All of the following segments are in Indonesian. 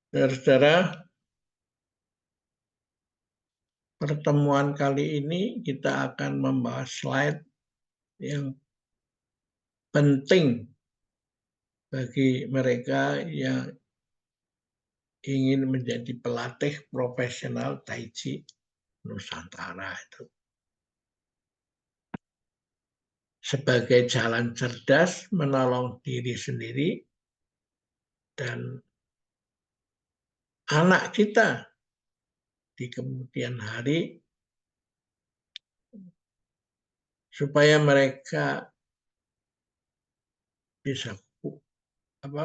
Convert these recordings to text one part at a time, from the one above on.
Saudara-saudara, pertemuan kali ini kita akan membahas slide yang penting bagi mereka yang ingin menjadi pelatih profesional Tai Chi Nusantara itu. Sebagai jalan cerdas menolong diri sendiri dan anak kita di kemudian hari, supaya mereka bisa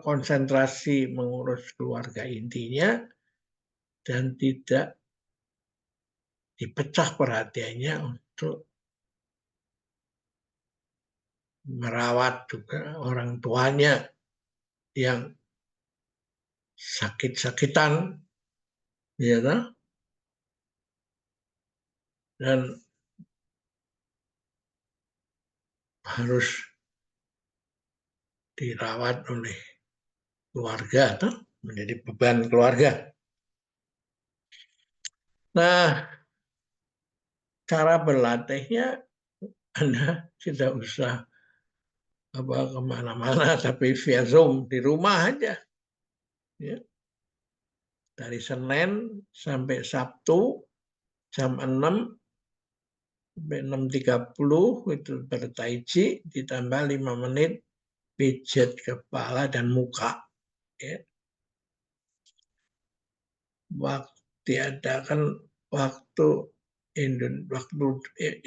konsentrasi mengurus keluarga intinya dan tidak dipecah perhatiannya untuk merawat juga orang tuanya yang sakit-sakitan, ya, dan harus dirawat oleh keluarga, tuh, menjadi beban keluarga. Nah, cara berlatihnya Anda tidak usah kemana-mana, tapi via Zoom di rumah aja. Ya. Dari Senin sampai Sabtu jam 6 sampai 6.30 itu bertai chi, ditambah 5 menit pijat kepala dan muka. Ya. Waktu diadakan waktu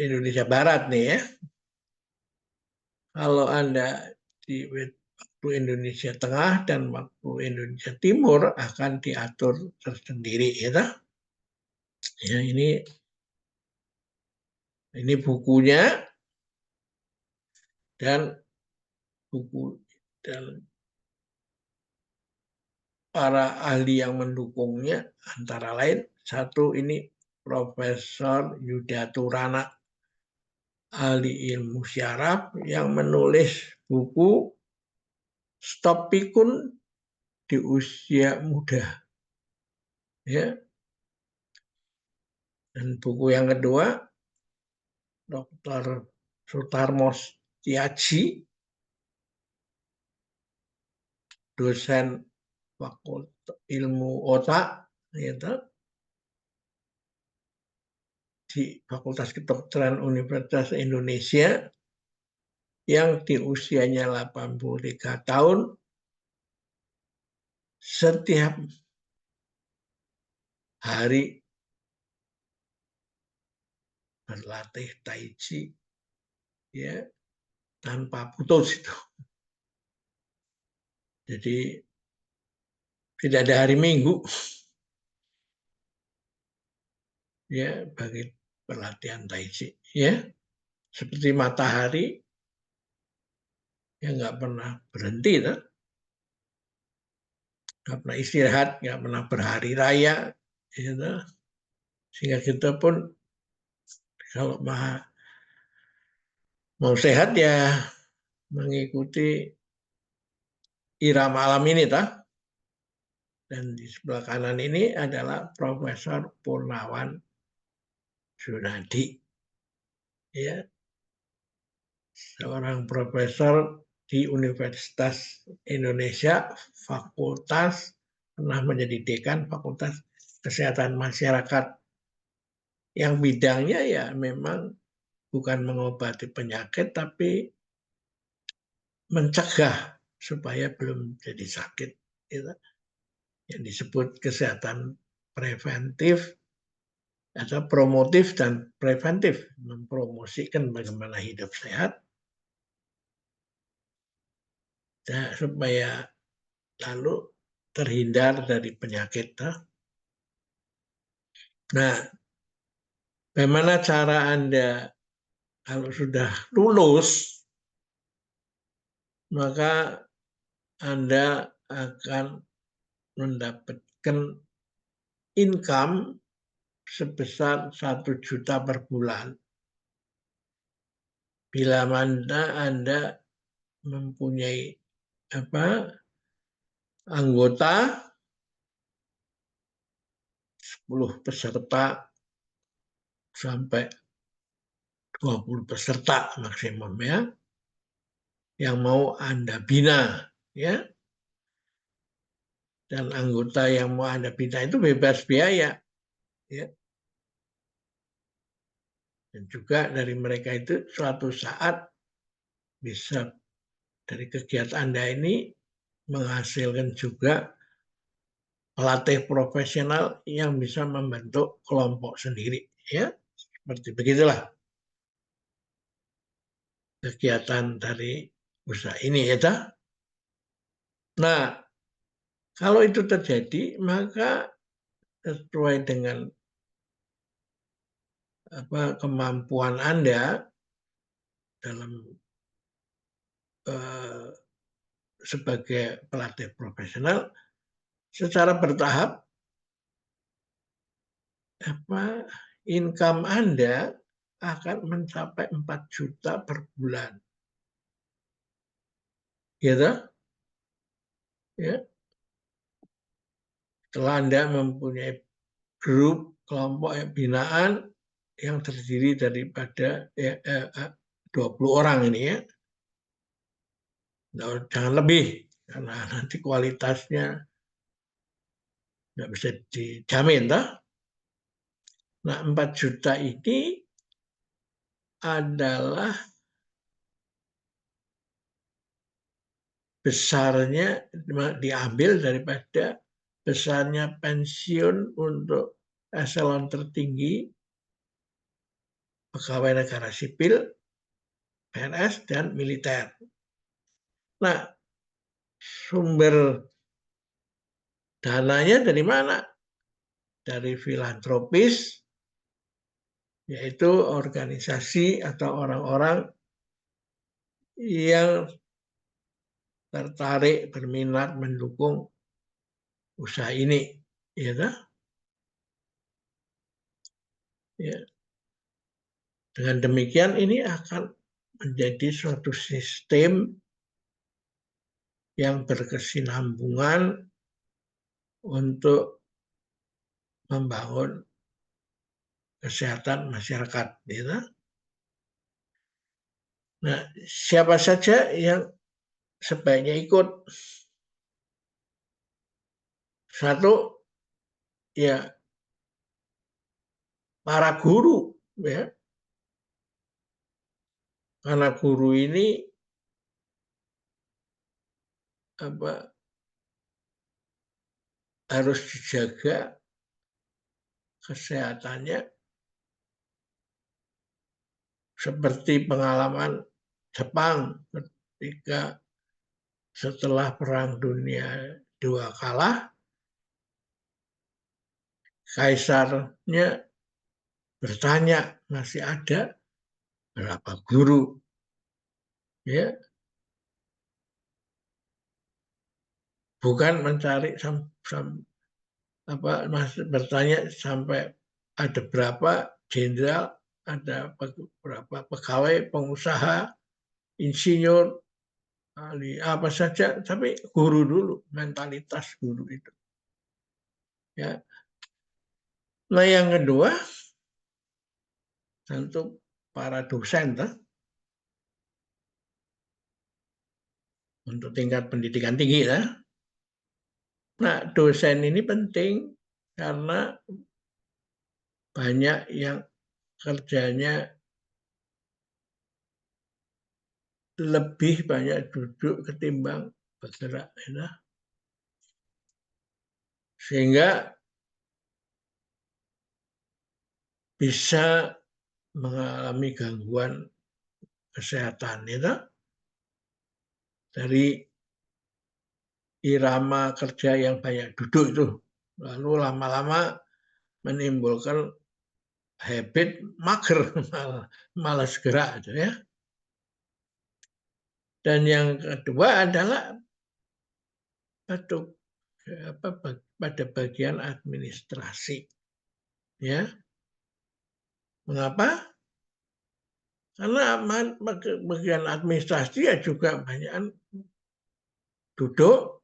Indonesia Barat nih ya. Kalau Anda di waktu Indonesia Tengah dan waktu Indonesia Timur akan diatur tersendiri, ya. Ya, ini bukunya dan buku dan para ahli yang mendukungnya antara lain satu ini Profesor Yuda Turana, ahli ilmu syaraf yang menulis buku Stop Pikun di Usia Muda. Ya. Dan buku yang kedua Dr. Sutarmo Setiaji, dosen Fakultas Ilmu Otak, gitu, di Fakultas Kedokteran Universitas Indonesia, yang di usianya 83 tahun, setiap hari berlatih Tai Chi, ya, tanpa putus itu. Jadi tidak ada hari Minggu, ya, bagi pelatihan Tai Chi, ya, seperti matahari yang nggak pernah berhenti, tuh. Nggak pernah istirahat, nggak pernah berhari raya, gitu. Sehingga kita pun kalau mau sehat ya mengikuti irama alam ini, toh. Dan di sebelah kanan ini adalah Profesor Purnawan Sunadi, ya, seorang profesor di Universitas Indonesia, pernah menjadi dekan Fakultas Kesehatan Masyarakat, yang bidangnya ya memang bukan mengobati penyakit, tapi mencegah supaya belum jadi sakit. Gitu. Yang disebut kesehatan preventif atau promotif dan preventif, mempromosikan bagaimana hidup sehat dan supaya lalu terhindar dari penyakit. Nah, bagaimana cara Anda kalau sudah lulus, maka Anda akan mendapatkan income sebesar 1 juta per bulan. Bila mana Anda mempunyai anggota peserta sampai 20 peserta maksimum ya, yang mau Anda bina ya. Dan anggota yang mau Anda bina itu bebas biaya ya. Dan juga dari mereka itu suatu saat bisa dari kegiatan Anda ini menghasilkan juga pelatih profesional yang bisa membentuk kelompok sendiri ya. Seperti begitulah kegiatan dari usaha ini ya. Nah, kalau itu terjadi maka sesuai dengan kemampuan Anda dalam sebagai pelatih profesional, secara bertahap income Anda akan mencapai 4 juta per bulan. Gitu? Ya. Setelah Anda mempunyai grup kelompok binaan yang terdiri daripada 20 orang ini ya. Nah, jangan lebih karena nanti kualitasnya nggak bisa dijamin toh. Nah, 4 juta ini adalah besarnya diambil daripada besarnya pensiun untuk eselon tertinggi pegawai negara sipil, PNS, dan militer. Nah, sumber dananya dari mana? Dari filantropis, yaitu organisasi atau orang-orang yang tertarik, berminat, mendukung usaha ini. Ya, ya. Dengan demikian ini akan menjadi suatu sistem yang berkesinambungan untuk membangun kesehatan masyarakat. Gitu. Nah, siapa saja yang sebaiknya ikut? Satu, ya para guru, ya, karena guru ini harus dijaga kesehatannya seperti pengalaman Jepang ketika setelah Perang Dunia II kalah, kaisarnya bertanya masih ada berapa guru, ya, bukan mencari bertanya sampai ada berapa jenderal, ada berapa pegawai, pengusaha, insinyur, ahli apa saja, tapi guru dulu, mentalitas guru itu. Ya. Nah, yang kedua tentu para dosen untuk tingkat pendidikan tinggi ya. Nah, dosen ini penting karena banyak yang kerjanya lebih banyak duduk ketimbang bergerak, ya. Sehingga bisa mengalami gangguan kesehatan, ya. Dari irama kerja yang banyak duduk itu, lalu lama-lama menimbulkan habit mager, malas gerak, ya. Dan yang kedua adalah pada bagian administrasi, ya. Mengapa? Karena bagian administrasi ya juga banyak duduk,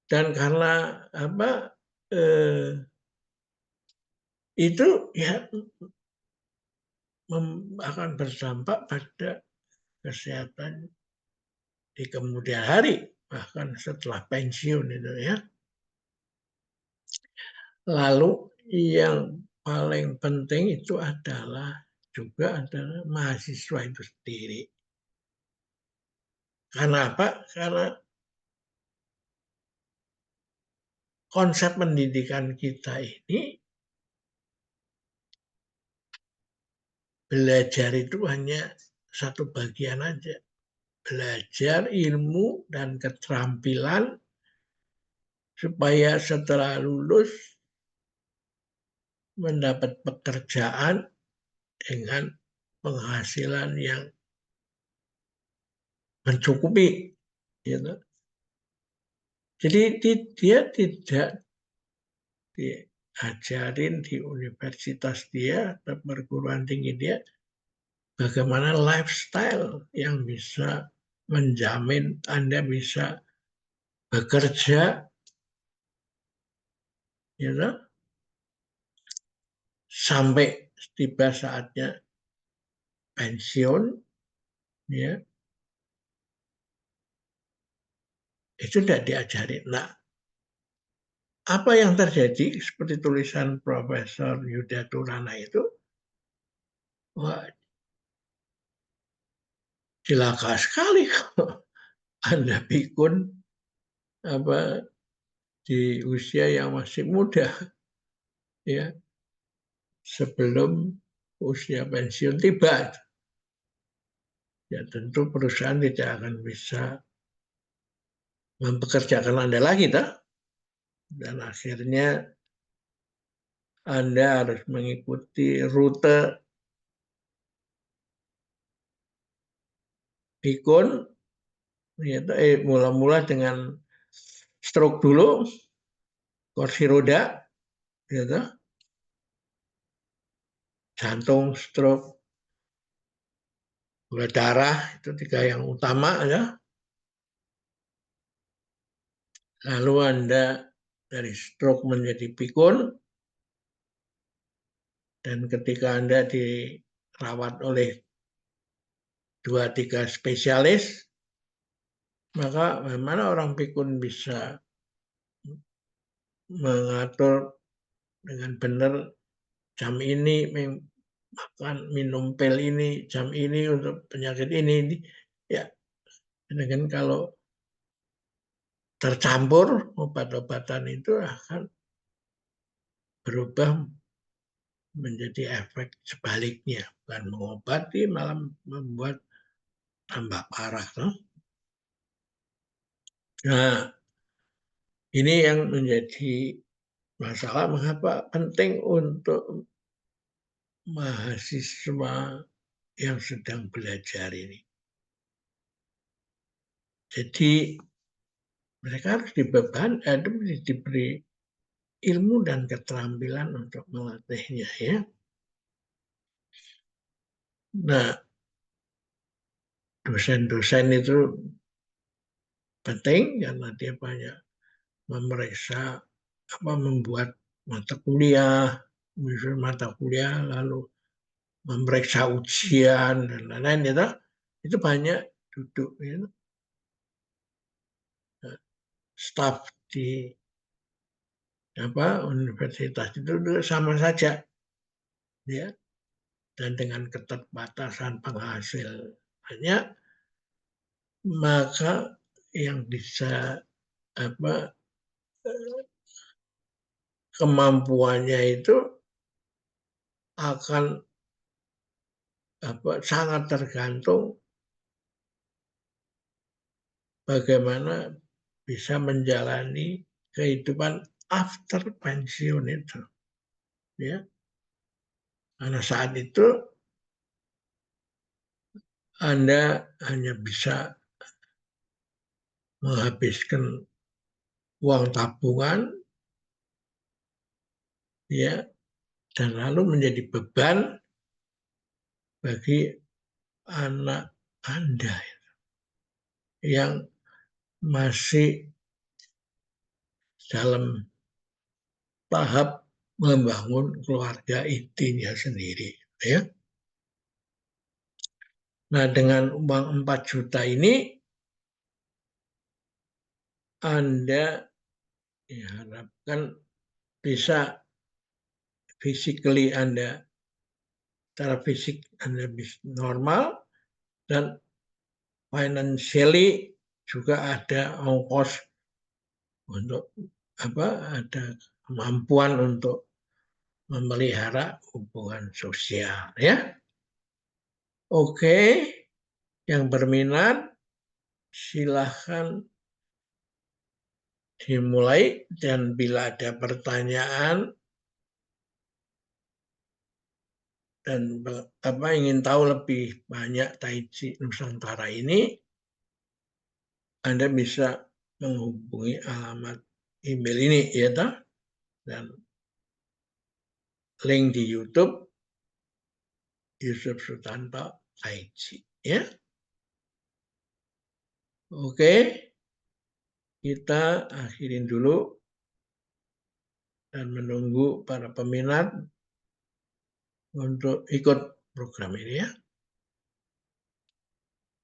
dan karena itu ya akan berdampak pada kesehatan di kemudian hari, bahkan setelah pensiun itu ya. Lalu yang paling penting itu adalah mahasiswa itu sendiri. Karena apa? Karena konsep pendidikan kita ini, belajar itu hanya satu bagian aja. Belajar ilmu dan keterampilan supaya setelah lulus mendapat pekerjaan dengan penghasilan yang mencukupi. Gitu. Jadi dia tidak diajarin di universitas dia atau perguruan tinggi dia bagaimana lifestyle yang bisa menjamin Anda bisa bekerja, gitu, sampai tiba saatnya pensiun, ya, itu tidak diajarin. Nah, apa yang terjadi seperti tulisan Profesor Yuda Turana itu, wah, celaka sekali kalau Anda pikun apa di usia yang masih muda, ya, sebelum usia pensiun tiba. Ya tentu perusahaan tidak akan bisa mempekerjakan Anda lagi, toh? Dan akhirnya Anda harus mengikuti rute pikun, yaitu mula-mula dengan stroke dulu, kursi roda, gitu, jantung, stroke, gula darah, itu 3 yang utama ya. Lalu Anda dari stroke menjadi pikun, dan ketika Anda dirawat oleh 2-3 spesialis, maka bagaimana orang pikun bisa mengatur dengan benar jam ini makan, minum pil ini, jam ini untuk penyakit ini. Ya, dengan kalau tercampur obat-obatan itu akan berubah menjadi efek sebaliknya, bukan mengobati malah membuat tambah parah. Nah, ini yang menjadi masalah, mengapa penting untuk mahasiswa yang sedang belajar ini. Jadi mereka harus diberi ilmu dan keterampilan untuk melatihnya, ya. Nah, dosen-dosen itu penting karena dia banyak memeriksa, membuat mata kuliah, menyusun mata kuliah, lalu memeriksa ujian dan lain-lain, gitu. Itu banyak duduk, gitu. Staf di universitas itu sama saja, ya, dan dengan keterbatasan penghasilannya, maka yang bisa kemampuannya itu akan sangat tergantung bagaimana bisa menjalani kehidupan after pensiun itu, ya. Karena saat itu Anda hanya bisa menghabiskan uang tabungan, ya, dan lalu menjadi beban bagi anak Anda yang masih dalam tahap membangun keluarga intinya sendiri, ya. Nah, dengan uang 4 juta ini Anda diharapkan bisa physically Anda, secara fisik Anda bisa normal, dan financially juga ada ongkos untuk ada kemampuan untuk memelihara hubungan sosial, ya. Oke, yang berminat silahkan dimulai, dan bila ada pertanyaan dan ingin tahu lebih banyak Tai Chi Nusantara ini, Anda bisa menghubungi alamat email ini, ya toh, dan link di YouTube Yusuf Sutanto Tai Chi, ya. Oke, kita akhirin dulu dan menunggu para peminat untuk ikut program ini, ya.